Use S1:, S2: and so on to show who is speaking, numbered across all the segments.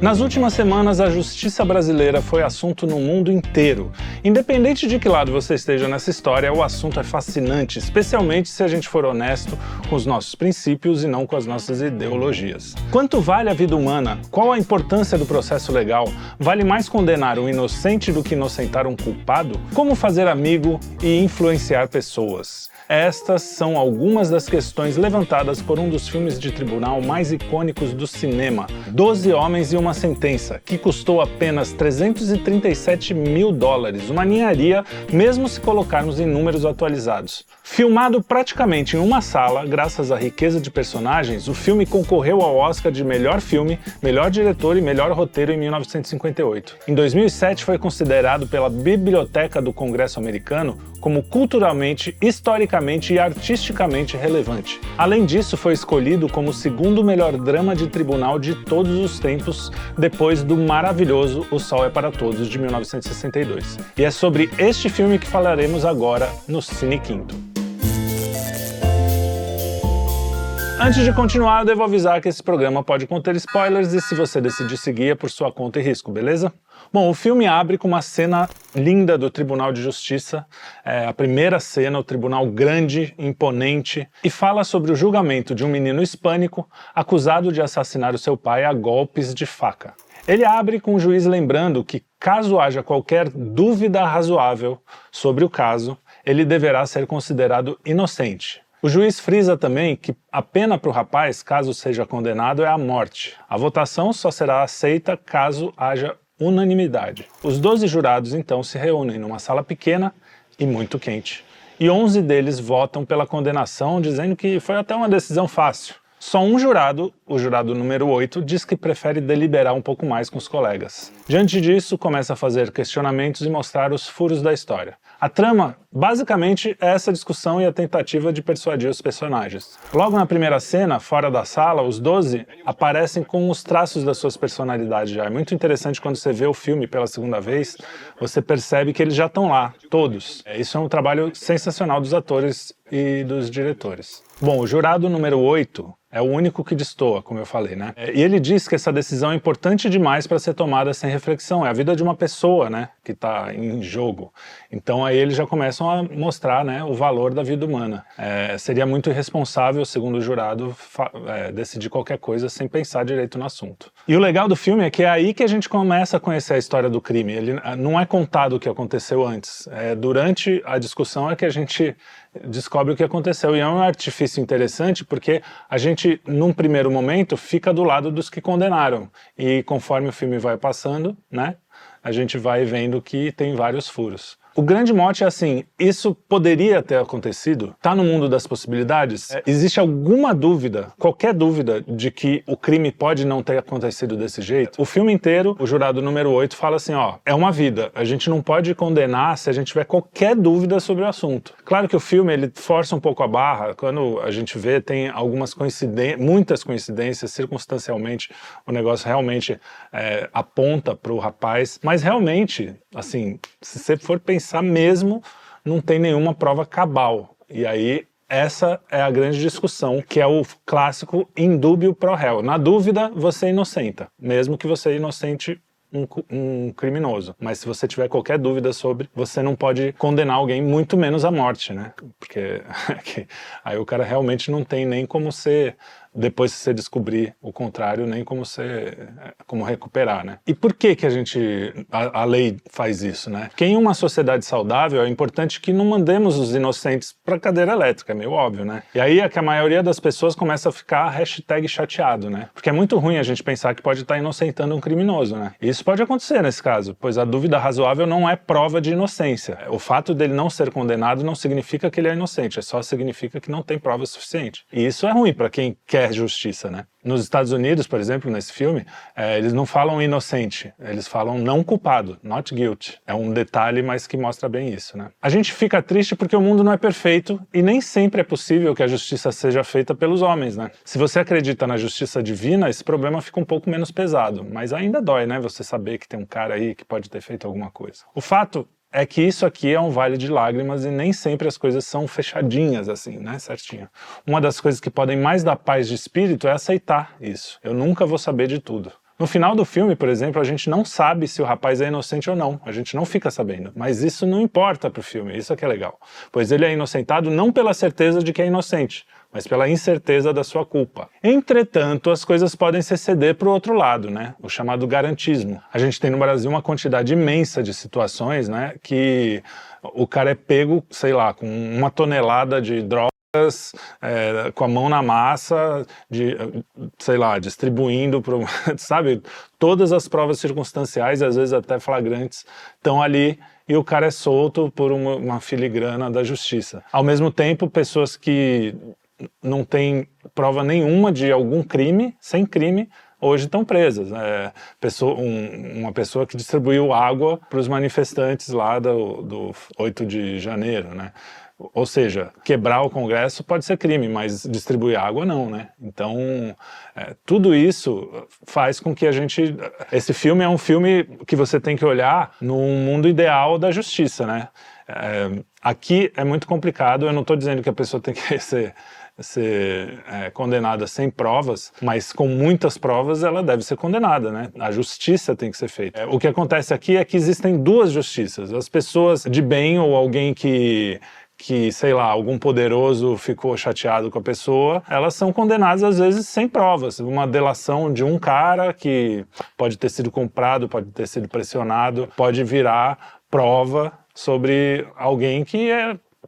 S1: Nas últimas semanas, a justiça brasileira foi assunto no mundo inteiro. Independente de que lado você esteja nessa história, o assunto é fascinante, especialmente se a gente for honesto com os nossos princípios e não com as nossas ideologias. Quanto vale a vida humana? Qual a importância do processo legal? Vale mais condenar um inocente do que inocentar um culpado? Como fazer amigo e influenciar pessoas? Estas são algumas das questões levantadas por um dos filmes de tribunal mais icônicos do cinema, 12 Homens e uma Sentença, que custou apenas $337 mil, uma ninharia mesmo se colocarmos em números atualizados. Filmado praticamente em uma sala, graças à riqueza de personagens, o filme concorreu ao Oscar de melhor filme, melhor diretor e melhor roteiro em 1958. Em 2007 foi considerado pela Biblioteca do Congresso americano como culturalmente, historicamente e artisticamente relevante. Além disso, foi escolhido como o segundo melhor drama de tribunal de todos os tempos, depois do maravilhoso O Sol é para Todos, de 1962. E é sobre este filme que falaremos agora no Cine Quinto. Antes de continuar, eu devo avisar que esse programa pode conter spoilers e se você decidir seguir é por sua conta e risco, beleza? Bom, o filme abre com uma cena linda do Tribunal de Justiça, a primeira cena, o tribunal grande, imponente, e fala sobre o julgamento de um menino hispânico acusado de assassinar o seu pai a golpes de faca. Ele abre com o juiz lembrando que, caso haja qualquer dúvida razoável sobre o caso, ele deverá ser considerado inocente. O juiz frisa também que a pena para o rapaz, caso seja condenado, é a morte. A votação só será aceita caso haja unanimidade. Os 12 jurados, então, se reúnem numa sala pequena e muito quente. E 11 deles votam pela condenação, dizendo que foi até uma decisão fácil. Só um jurado, o jurado número 8, diz que prefere deliberar um pouco mais com os colegas. Diante disso, começa a fazer questionamentos e mostrar os furos da história. A trama, basicamente, é essa discussão e a tentativa de persuadir os personagens. Logo na primeira cena, fora da sala, os 12 aparecem com os traços das suas personalidades já. É muito interessante quando você vê o filme pela segunda vez, você percebe que eles já estão lá, todos. Isso é um trabalho sensacional dos atores e dos diretores. Bom, o jurado número 8 é o único que destoa, como eu falei, né? E ele diz que essa decisão é importante demais para ser tomada sem reflexão. É a vida de uma pessoa, né, que está em jogo. Então aí eles já começam a mostrar, né, o valor da vida humana. Seria muito irresponsável, segundo o jurado, decidir qualquer coisa sem pensar direito no assunto. E o legal do filme é que é aí que a gente começa a conhecer a história do crime. Ele não é contado o que aconteceu antes. Durante a discussão é que a gente descobre o que aconteceu. E é um artifício interessante porque a gente, num primeiro momento, fica do lado dos que condenaram. E conforme o filme vai passando, né, a gente vai vendo que tem vários furos. O grande mote é assim, isso poderia ter acontecido? Tá no mundo das possibilidades? Existe alguma dúvida, qualquer dúvida, de que o crime pode não ter acontecido desse jeito? O filme inteiro, o jurado número 8 fala assim, ó, é uma vida, a gente não pode condenar se a gente tiver qualquer dúvida sobre o assunto. Claro que o filme, ele força um pouco a barra, quando a gente vê, tem algumas coincidências, muitas coincidências, circunstancialmente, o negócio realmente aponta pro rapaz, mas realmente, assim, se você for pensar mesmo, não tem nenhuma prova cabal. E aí, essa é a grande discussão, que é o clássico in dubio pro réu. Na dúvida, você inocenta, mesmo que você inocente um criminoso. Mas se você tiver qualquer dúvida sobre, você não pode condenar alguém, muito menos à morte, né? Porque aí o cara realmente não tem nem como ser... Depois se você descobrir o contrário, nem como recuperar, né? E por que a lei faz isso, né? Porque em uma sociedade saudável é importante que não mandemos os inocentes pra cadeira elétrica, é meio óbvio, né? E aí é que a maioria das pessoas começa a ficar #chateado, né? Porque é muito ruim a gente pensar que pode estar inocentando um criminoso, né? E isso pode acontecer nesse caso, pois a dúvida razoável não é prova de inocência. O fato dele não ser condenado não significa que ele é inocente, só significa que não tem prova suficiente. E isso é ruim pra quem quer justiça, né? Nos Estados Unidos, por exemplo, nesse filme, eles não falam inocente, eles falam não culpado, not guilty. É um detalhe, mas que mostra bem isso, né? A gente fica triste porque o mundo não é perfeito e nem sempre é possível que a justiça seja feita pelos homens, né? Se você acredita na justiça divina, esse problema fica um pouco menos pesado, mas ainda dói, né? Você saber que tem um cara aí que pode ter feito alguma coisa. O fato é que isso aqui é um vale de lágrimas e nem sempre as coisas são fechadinhas assim, né, certinho. Uma das coisas que podem mais dar paz de espírito é aceitar isso. Eu nunca vou saber de tudo. No final do filme, por exemplo, a gente não sabe se o rapaz é inocente ou não. A gente não fica sabendo. Mas isso não importa pro filme, isso é que é legal. Pois ele é inocentado não pela certeza de que é inocente, mas pela incerteza da sua culpa. Entretanto, as coisas podem se ceder para o outro lado, né? O chamado garantismo. A gente tem no Brasil uma quantidade imensa de situações, né, que o cara é pego, sei lá, com 1 tonelada de droga, com a mão na massa, sei lá, distribuindo, sabe? Todas as provas circunstanciais, às vezes até flagrantes, estão ali e o cara é solto por uma filigrana da justiça. Ao mesmo tempo, pessoas que não têm prova nenhuma de algum crime, sem crime, hoje estão presas. Uma pessoa que distribuiu água para os manifestantes lá do 8 de janeiro, né? Ou seja, quebrar o Congresso pode ser crime, mas distribuir água não, né? Então, tudo isso faz com que a gente... Esse filme é um filme que você tem que olhar num mundo ideal da justiça, né? Aqui é muito complicado, eu não estou dizendo que a pessoa tem que ser condenada sem provas, mas com muitas provas ela deve ser condenada, né? A justiça tem que ser feita. O que acontece aqui é que existem duas justiças. As pessoas de bem ou alguém que, sei lá, algum poderoso ficou chateado com a pessoa, elas são condenadas às vezes sem provas. Uma delação de um cara que pode ter sido comprado, pode ter sido pressionado, pode virar prova sobre alguém que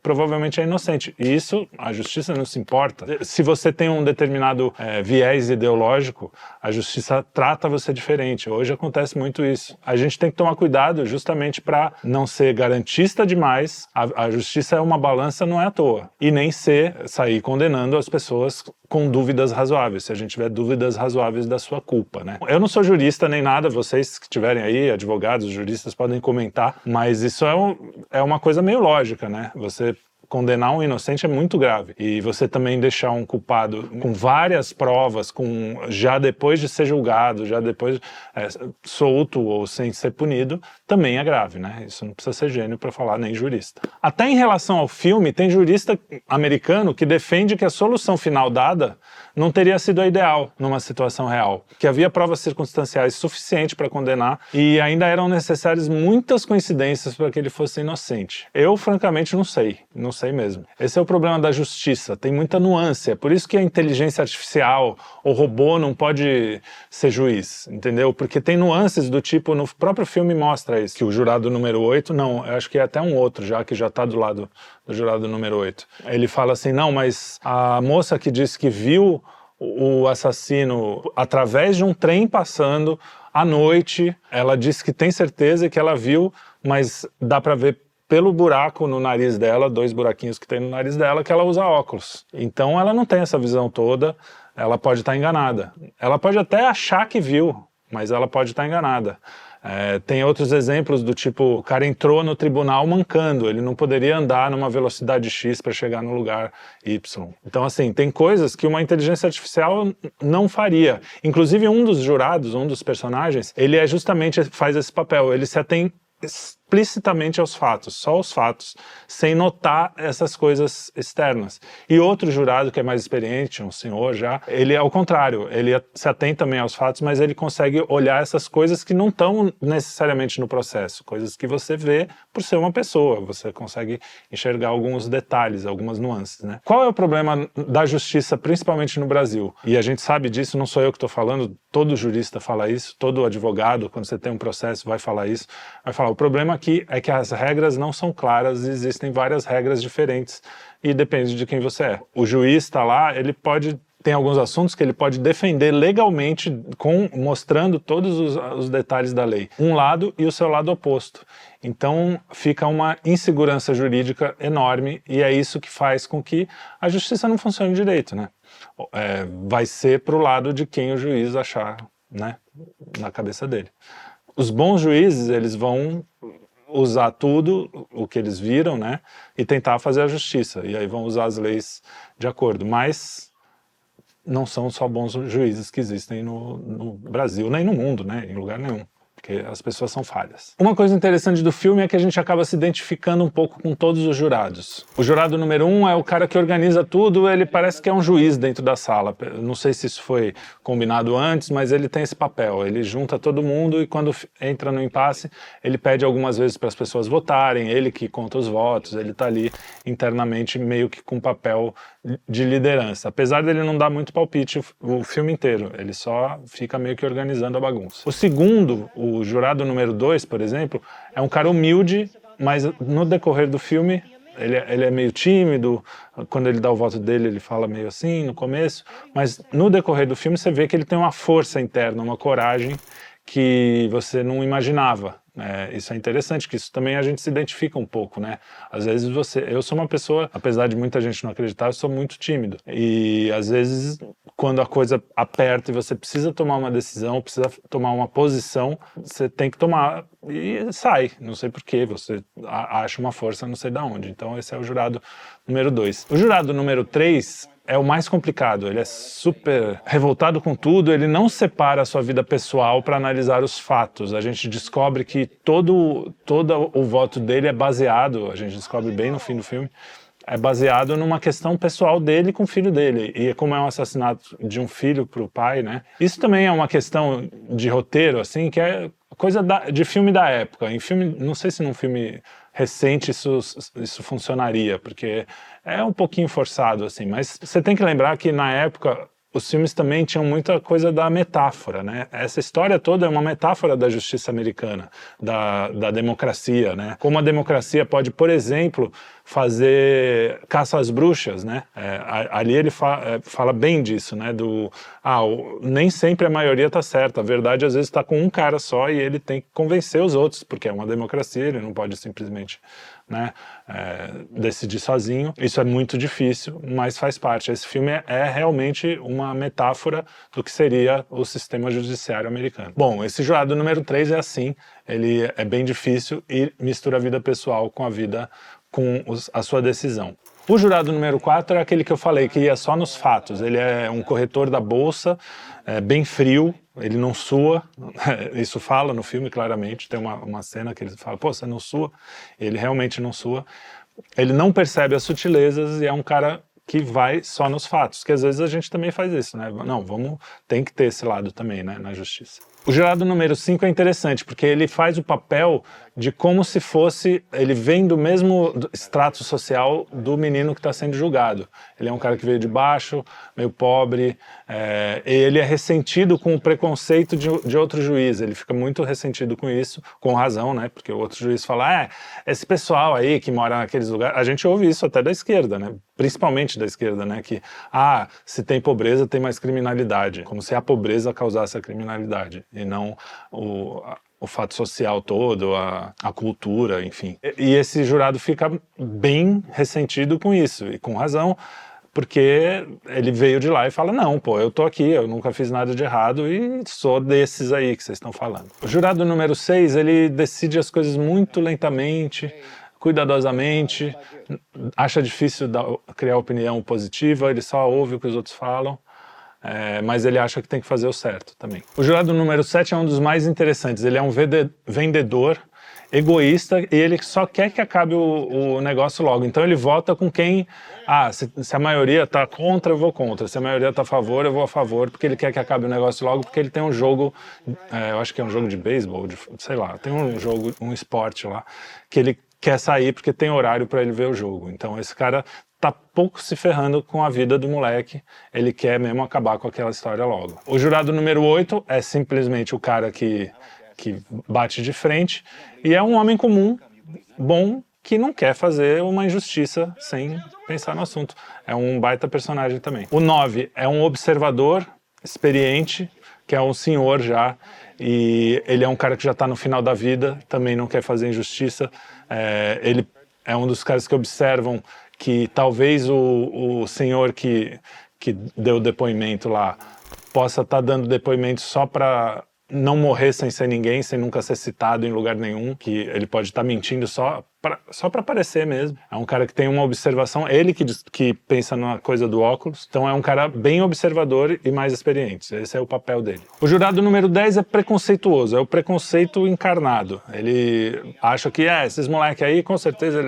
S1: provavelmente é inocente. E isso, a justiça não se importa. Se você tem um determinado viés ideológico, a justiça trata você diferente. Hoje acontece muito isso. A gente tem que tomar cuidado justamente para não ser garantista demais. A justiça é uma balança, não é à toa. E nem sair condenando as pessoas com dúvidas razoáveis, se a gente tiver dúvidas razoáveis da sua culpa, né? Eu não sou jurista nem nada, vocês que estiverem aí, advogados, juristas, podem comentar, mas isso é uma coisa meio lógica, né? Você condenar um inocente é muito grave. E você também deixar um culpado com várias provas, já depois de ser julgado, já depois solto ou sem ser punido, também é grave, né? Isso não precisa ser gênio para falar, nem jurista. Até em relação ao filme, tem jurista americano que defende que a solução final dada não teria sido a ideal numa situação real, que havia provas circunstanciais suficientes para condenar e ainda eram necessárias muitas coincidências para que ele fosse inocente. Eu, francamente, não sei mesmo. Esse é o problema da justiça, tem muita nuance, é por isso que a inteligência artificial, o robô não pode ser juiz, entendeu? Porque tem nuances do tipo, no próprio filme mostra isso, que o jurado número 8, não, eu acho que é até um outro já, que já está do lado do jurado número 8. Ele fala assim, não, mas a moça que disse que viu o assassino através de um trem passando à noite, ela disse que tem certeza que ela viu, mas dá para ver pelo buraco no nariz dela, 2 buraquinhos que tem no nariz dela, que ela usa óculos. Então ela não tem essa visão toda, ela pode estar enganada. Ela pode até achar que viu, mas ela pode estar enganada. Tem outros exemplos do tipo, o cara entrou no tribunal mancando, ele não poderia andar numa velocidade X para chegar no lugar Y. Então assim, tem coisas que uma inteligência artificial não faria. Inclusive um dos jurados, um dos personagens, ele justamente faz esse papel, ele se atém explicitamente aos fatos, só os fatos, sem notar essas coisas externas. E outro jurado que é mais experiente, um senhor já, ele é ao contrário, ele se atém também aos fatos, mas ele consegue olhar essas coisas que não estão necessariamente no processo, coisas que você vê por ser uma pessoa, você consegue enxergar alguns detalhes, algumas nuances, né? Qual é o problema da justiça, principalmente no Brasil? E a gente sabe disso, não sou eu que estou falando, todo jurista fala isso, todo advogado, quando você tem um processo, vai falar isso, vai falar, o problema aqui é que as regras não são claras, existem várias regras diferentes e depende de quem você é. O juiz está lá, tem alguns assuntos que ele pode defender legalmente, mostrando todos os detalhes da lei. Um lado e o seu lado oposto. Então fica uma insegurança jurídica enorme e é isso que faz com que a justiça não funcione direito, né? Vai ser para o lado de quem o juiz achar, né, na cabeça dele. Os bons juízes, eles vão usar tudo o que eles viram, né, e tentar fazer a justiça, e aí vão usar as leis de acordo, mas não são só bons juízes que existem no Brasil, nem no mundo, né, em lugar nenhum. porque as pessoas são falhas. Uma coisa interessante do filme é que a gente acaba se identificando um pouco com todos os jurados. O jurado número 1 é o cara que organiza tudo, ele parece que é um juiz dentro da sala. Não sei se isso foi combinado antes, mas ele tem esse papel. Ele junta todo mundo e quando entra no impasse, ele pede algumas vezes para as pessoas votarem, ele que conta os votos, ele está ali internamente meio que com papel de liderança. Apesar dele não dar muito palpite o filme inteiro, ele só fica meio que organizando a bagunça. O segundo, o jurado número 2, por exemplo, é um cara humilde, mas no decorrer do filme ele é meio tímido, quando ele dá o voto dele ele fala meio assim no começo, mas no decorrer do filme você vê que ele tem uma força interna, uma coragem que você não imaginava. Isso é interessante, que isso também a gente se identifica um pouco, né? Às vezes eu sou uma pessoa, apesar de muita gente não acreditar, eu sou muito tímido. E às vezes, quando a coisa aperta e você precisa tomar uma decisão, precisa tomar uma posição, você tem que tomar e sai. Não sei porquê, você acha uma força, não sei de onde. Então esse é o jurado número 2. O jurado número 3 é o mais complicado, ele é super revoltado com tudo, ele não separa a sua vida pessoal para analisar os fatos. A gente descobre que todo o voto dele é baseado, a gente descobre bem no fim do filme, é baseado numa questão pessoal dele com o filho dele. E como é um assassinato de um filho para o pai, né? Isso também é uma questão de roteiro, assim, que é coisa de filme da época. Em filme, não sei se num filme recente isso funcionaria, porque é um pouquinho forçado, assim, mas você tem que lembrar que na época os filmes também tinham muita coisa da metáfora, né? Essa história toda é uma metáfora da justiça americana, da democracia, né? Como a democracia pode, por exemplo, fazer caça às bruxas, né? Ali ele fala bem disso, né? Nem sempre a maioria está certa, a verdade às vezes está com um cara só e ele tem que convencer os outros, porque é uma democracia, ele não pode simplesmente, né, decidir sozinho. Isso é muito difícil, mas faz parte. Esse filme é realmente uma metáfora do que seria o sistema judiciário americano. Bom, esse jurado número 3 é assim, ele é bem difícil e mistura a vida pessoal com a vida, com a sua decisão. O jurado número 4 é aquele que eu falei, que ia só nos fatos. Ele é um corretor da bolsa, bem frio, ele não sua, isso fala no filme claramente, tem uma cena que ele fala, pô, você não sua? Ele realmente não sua. Ele não percebe as sutilezas e é um cara que vai só nos fatos, que às vezes a gente também faz isso, né? Não, tem que ter esse lado também, né, na justiça. O jurado número 5 é interessante, porque ele faz o papel de como se fosse, ele vem do mesmo extrato social do menino que está sendo julgado. Ele é um cara que veio de baixo, meio pobre, e ele é ressentido com o preconceito de outro juiz, ele fica muito ressentido com isso, com razão, né? Porque o outro juiz fala, esse pessoal aí que mora naqueles lugares, a gente ouve isso até da esquerda, né? Principalmente da esquerda, né? Que, se tem pobreza, tem mais criminalidade, como se a pobreza causasse a criminalidade, e não o fato social todo, a cultura, enfim. E esse jurado fica bem ressentido com isso, e com razão, porque ele veio de lá e fala, não, pô, eu tô aqui, eu nunca fiz nada de errado e sou desses aí que vocês estão falando. O jurado número 6, ele decide as coisas muito lentamente, cuidadosamente, acha difícil criar opinião positiva, ele só ouve o que os outros falam, mas ele acha que tem que fazer o certo também. O jurado número 7 é um dos mais interessantes, ele é um vendedor egoísta e ele só quer que acabe o negócio logo, então ele vota com quem, se a maioria está contra, eu vou contra, se a maioria está a favor, eu vou a favor, porque ele quer que acabe o negócio logo, porque ele tem um jogo, eu acho que é um jogo de beisebol, sei lá, tem um jogo, um esporte lá, que ele quer sair porque tem horário para ele ver o jogo. Então esse cara tá pouco se ferrando com a vida do moleque, ele quer mesmo acabar com aquela história logo. O jurado número 8 é simplesmente o cara que bate de frente e é um homem comum, bom, que não quer fazer uma injustiça sem pensar no assunto. É um baita personagem também. O 9 é um observador experiente, que é um senhor já, e ele é um cara que já está no final da vida, também não quer fazer injustiça. Ele é um dos caras que observam que talvez o senhor que deu depoimento lá possa estar dando depoimento só para não morrer sem ser ninguém, sem nunca ser citado em lugar nenhum, que ele pode estar mentindo só só para aparecer mesmo. É um cara que tem uma observação, ele que pensa na coisa do óculos, então é um cara bem observador e mais experiente. Esse é o papel dele. O jurado número 10 é preconceituoso, é o preconceito encarnado. Ele acha que, esses moleques aí, com certeza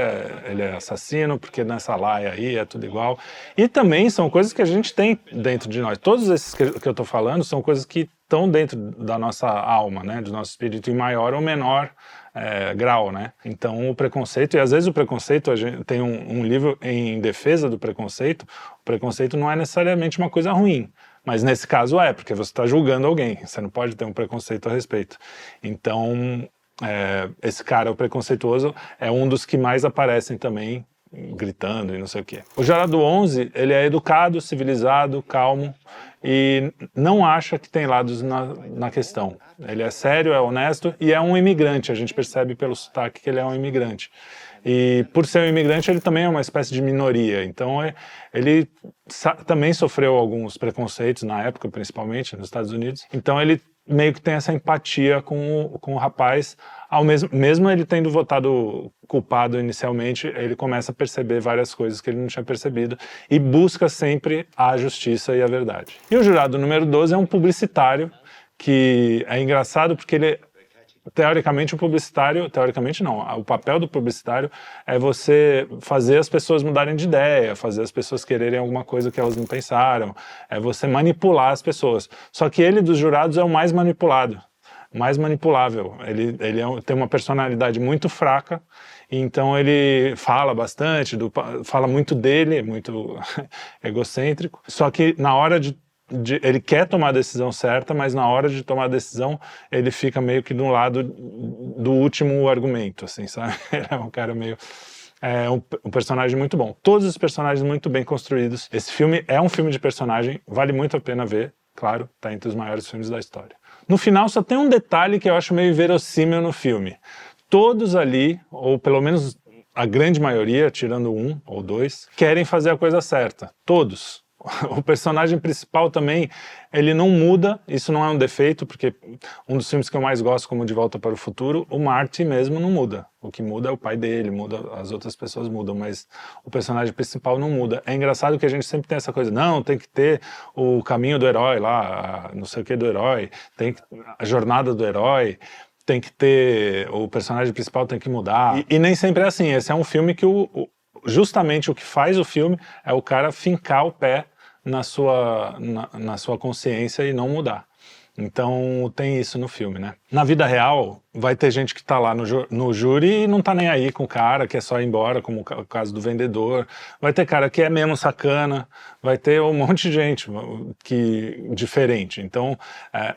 S1: ele é assassino, porque nessa laia aí é tudo igual. E também são coisas que a gente tem dentro de nós. Todos esses que eu tô falando são coisas que estão dentro da nossa alma, né, do nosso espírito, em maior ou menor grau, né? Então o preconceito, e às vezes o preconceito, a gente tem um livro em defesa do preconceito, o preconceito não é necessariamente uma coisa ruim, mas nesse caso porque você está julgando alguém, você não pode ter um preconceito a respeito. Então esse cara, o preconceituoso, é um dos que mais aparecem também, gritando e não sei o quê. O jurado 11, ele é educado, civilizado, calmo e não acha que tem lados na questão. Ele é sério, é honesto e é um imigrante, a gente percebe pelo sotaque que ele é um imigrante. E por ser um imigrante, ele também é uma espécie de minoria, então ele também sofreu alguns preconceitos na época, principalmente nos Estados Unidos, então ele meio que tem essa empatia com o rapaz, mesmo ele tendo votado culpado inicialmente, ele começa a perceber várias coisas que ele não tinha percebido e busca sempre a justiça e a verdade. E o jurado número 12 é um publicitário, que é engraçado porque ele, teoricamente, teoricamente não, o papel do publicitário é você fazer as pessoas mudarem de ideia, fazer as pessoas quererem alguma coisa que elas não pensaram, é você manipular as pessoas. Só que ele, dos jurados, é o mais manipulado, mais manipulável. Ele tem uma personalidade muito fraca, então ele fala bastante, fala muito dele, é muito egocêntrico, só que na hora ele quer tomar a decisão certa, mas na hora de tomar a decisão, ele fica meio que do lado do último argumento, assim, sabe? Ele é um cara meio... um personagem muito bom. Todos os personagens muito bem construídos. Esse filme é um filme de personagem, vale muito a pena ver, claro, tá entre os maiores filmes da história. No final, só tem um detalhe que eu acho meio verossímil no filme. Todos ali, ou pelo menos a grande maioria, tirando um ou dois, querem fazer a coisa certa. Todos. O personagem principal também, ele não muda, isso não é um defeito, porque um dos filmes que eu mais gosto, como De Volta para o Futuro, o Marty mesmo não muda. O que muda é o pai dele, as outras pessoas mudam, mas o personagem principal não muda. É engraçado que a gente sempre tem essa coisa, não, tem que ter o caminho do herói lá, não sei o que do herói, tem a jornada do herói, tem que ter, o personagem principal tem que mudar. E nem sempre é assim, esse é um filme que justamente o que faz o filme é o cara fincar o pé na sua consciência e não mudar. Então tem isso no filme, né? Na vida real, vai ter gente que tá lá no júri e não tá nem aí com o cara, que é só ir embora, como o caso do vendedor. Vai ter cara que é mesmo sacana, vai ter um monte de gente diferente. Então,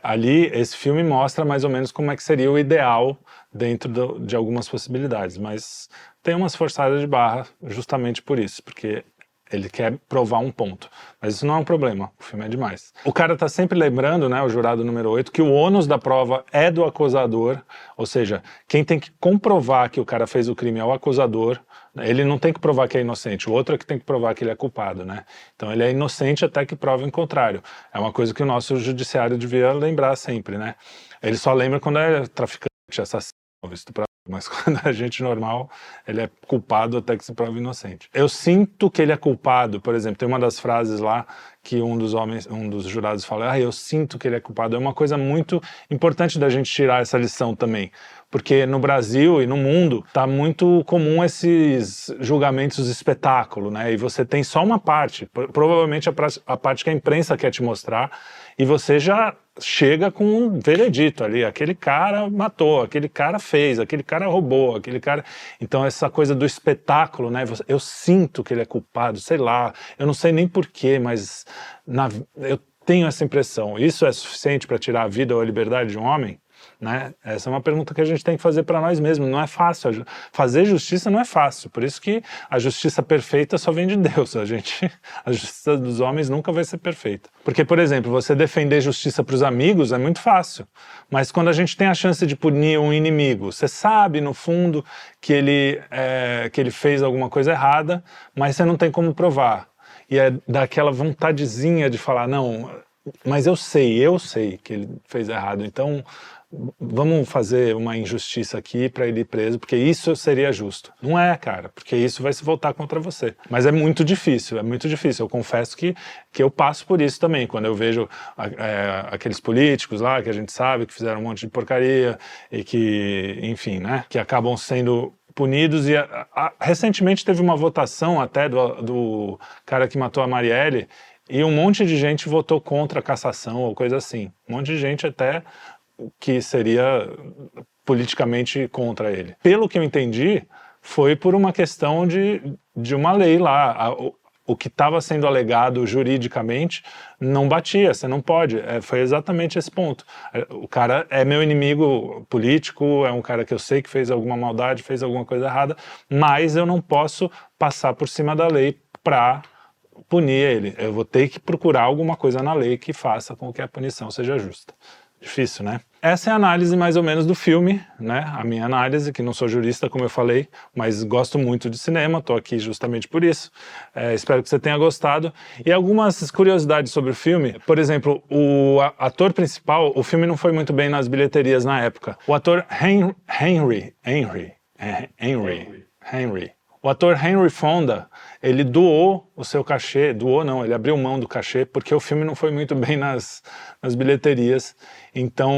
S1: ali, esse filme mostra mais ou menos como é que seria o ideal dentro de algumas possibilidades, mas tem umas forçadas de barra justamente por isso, porque ele quer provar um ponto. Mas isso não é um problema, o filme é demais. O cara tá sempre lembrando, né, o jurado número 8, que o ônus da prova é do acusador, ou seja, quem tem que comprovar que o cara fez o crime é o acusador, ele não tem que provar que é inocente, o outro é que tem que provar que ele é culpado, né? Então ele é inocente até que prove o contrário. É uma coisa que o nosso judiciário devia lembrar sempre, né? Ele só lembra quando é traficante, assassino, estuprador. Mas quando é gente normal, ele é culpado até que se prove inocente. Eu sinto que ele é culpado, por exemplo, tem uma das frases lá que um dos jurados fala, eu sinto que ele é culpado. É uma coisa muito importante da gente tirar essa lição também, porque no Brasil e no mundo tá muito comum esses julgamentos de espetáculo, né? E você tem só uma parte, provavelmente a parte que a imprensa quer te mostrar, e você já chega com um veredito ali, aquele cara matou, aquele cara fez, aquele cara roubou, aquele cara... Então essa coisa do espetáculo, né? Eu sinto que ele é culpado, sei lá, eu não sei nem porquê, mas eu tenho essa impressão. Isso é suficiente para tirar a vida ou a liberdade de um homem? Né? Essa é uma pergunta que a gente tem que fazer para nós mesmos. Não é fácil, fazer justiça não é fácil, por isso que a justiça perfeita só vem de Deus. A justiça dos homens nunca vai ser perfeita. Porque, por exemplo, você defender justiça para os amigos é muito fácil, mas quando a gente tem a chance de punir um inimigo, você sabe no fundo que ele fez alguma coisa errada, mas você não tem como provar. E é daquela vontadezinha de falar, não, mas eu sei que ele fez errado, então vamos fazer uma injustiça aqui para ele ir preso, porque isso seria justo. Não é, cara, porque isso vai se voltar contra você. Mas é muito difícil, é muito difícil. Eu confesso que eu passo por isso também, quando eu vejo aqueles políticos lá, que a gente sabe que fizeram um monte de porcaria e que, enfim, né, que acabam sendo punidos. E recentemente teve uma votação até do cara que matou a Marielle, e um monte de gente votou contra a cassação ou coisa assim. Um monte de gente até que seria politicamente contra ele. Pelo que eu entendi, foi por uma questão de uma lei lá. O que estava sendo alegado juridicamente não batia, você não pode. Foi exatamente esse ponto. O cara é meu inimigo político, é um cara que eu sei que fez alguma maldade, fez alguma coisa errada, mas eu não posso passar por cima da lei para punir ele. Eu vou ter que procurar alguma coisa na lei que faça com que a punição seja justa. Difícil, né? Essa é a análise mais ou menos do filme, né? A minha análise, que não sou jurista, como eu falei, mas gosto muito de cinema, tô aqui justamente por isso. Espero que você tenha gostado. E algumas curiosidades sobre o filme. Por exemplo, o ator principal, o filme não foi muito bem nas bilheterias na época. O ator Henry. O ator Henry Fonda, ele doou o seu cachê, ele abriu mão do cachê, porque o filme não foi muito bem nas bilheterias, então,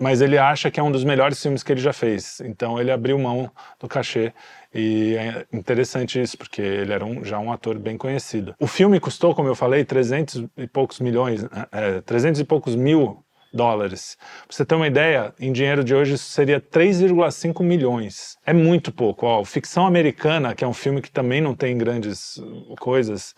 S1: mas ele acha que é um dos melhores filmes que ele já fez, então ele abriu mão do cachê, e é interessante isso, porque ele era já um ator bem conhecido. O filme custou, como eu falei, 300 e poucos mil dólares. Pra você ter uma ideia, em dinheiro de hoje isso seria 3,5 milhões. É muito pouco. Ó, Ficção Americana, que é um filme que também não tem grandes coisas,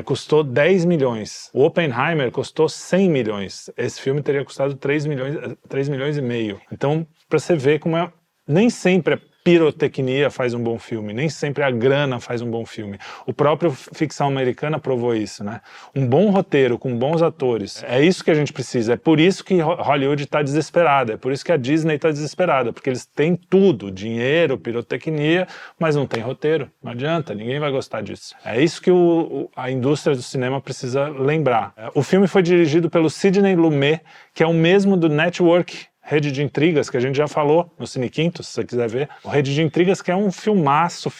S1: custou 10 milhões. O Oppenheimer custou 100 milhões. Esse filme teria custado 3 milhões e meio. Então, pra você ver como nem sempre a pirotecnia faz um bom filme, nem sempre a grana faz um bom filme. O próprio Ficção Americana provou isso, né? Um bom roteiro, com bons atores, é isso que a gente precisa. É por isso que Hollywood está desesperada, é por isso que a Disney está desesperada, porque eles têm tudo, dinheiro, pirotecnia, mas não tem roteiro. Não adianta, ninguém vai gostar disso. É isso que a indústria do cinema precisa lembrar. O filme foi dirigido pelo Sidney Lumet, que é o mesmo do Network, Rede de Intrigas, que a gente já falou no Cine Quinto, se você quiser ver. O Rede de Intrigas, que é um filmaço.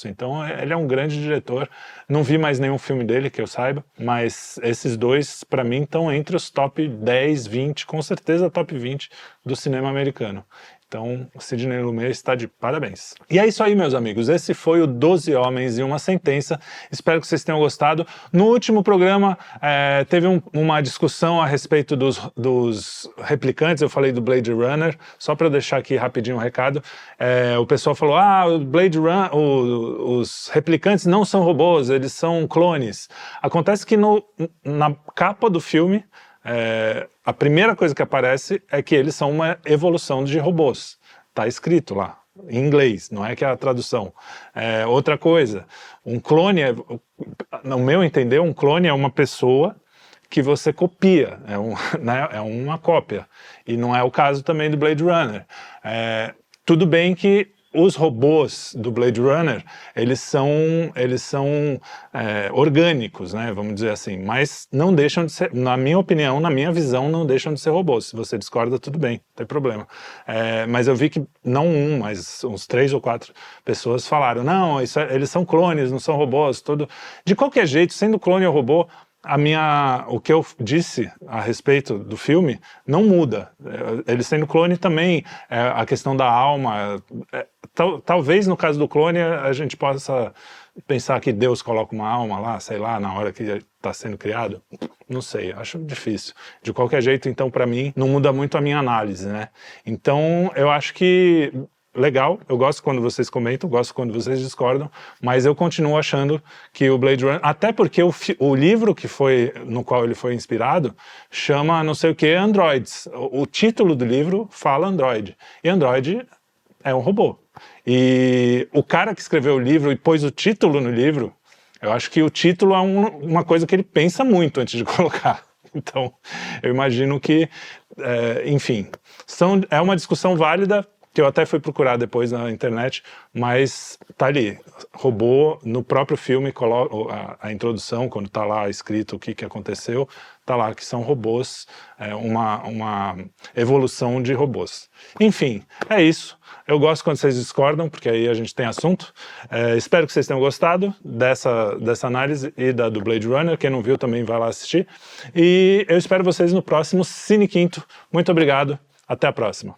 S1: Então ele é um grande diretor. Não vi mais nenhum filme dele, que eu saiba, mas esses dois, para mim, estão entre os top 10, 20, com certeza top 20 do cinema americano. Então, o Sidney Lumet está de parabéns. E é isso aí, meus amigos. Esse foi o 12 Homens e uma Sentença. Espero que vocês tenham gostado. No último programa, teve uma discussão a respeito dos replicantes. Eu falei do Blade Runner. Só para eu deixar aqui rapidinho um recado. O pessoal falou, o Blade Runner, os replicantes não são robôs, eles são clones. Acontece que na capa do filme, a primeira coisa que aparece é que eles são uma evolução de robôs. Tá escrito lá, em inglês, não é que é a tradução. Outra coisa, um clone, no meu entender, um clone é uma pessoa que você copia, é uma cópia. E não é o caso também do Blade Runner. Tudo bem que os robôs do Blade Runner, eles são orgânicos, né, vamos dizer assim, mas não deixam de ser, na minha opinião, na minha visão, não deixam de ser robôs. Se você discorda, tudo bem, não tem problema. Mas eu vi que não mas uns 3 ou 4 pessoas falaram, não, eles são clones, não são robôs, tudo. De qualquer jeito, sendo clone ou robô, o que eu disse a respeito do filme não muda. Ele sendo clone também, a questão da alma, talvez no caso do clone a gente possa pensar que Deus coloca uma alma lá, sei lá, na hora que está sendo criado. Não sei, acho difícil. De qualquer jeito, então, para mim, não muda muito a minha análise, né? Então, eu acho que legal, eu gosto quando vocês comentam, gosto quando vocês discordam, mas eu continuo achando que o Blade Runner, até porque o livro no qual ele foi inspirado chama não sei o que Androids. O título do livro fala Android, e Android é um robô. E o cara que escreveu o livro e pôs o título no livro, eu acho que o título é uma coisa que ele pensa muito antes de colocar. Então, eu imagino que, enfim, é uma discussão válida, que eu até fui procurar depois na internet, mas tá ali, robô, no próprio filme, a introdução, quando tá lá escrito o que aconteceu, tá lá que são robôs, uma evolução de robôs. Enfim, é isso. Eu gosto quando vocês discordam, porque aí a gente tem assunto. Espero que vocês tenham gostado dessa análise e do Blade Runner. Quem não viu também vai lá assistir. E eu espero vocês no próximo Cine Quinto. Muito obrigado. Até a próxima.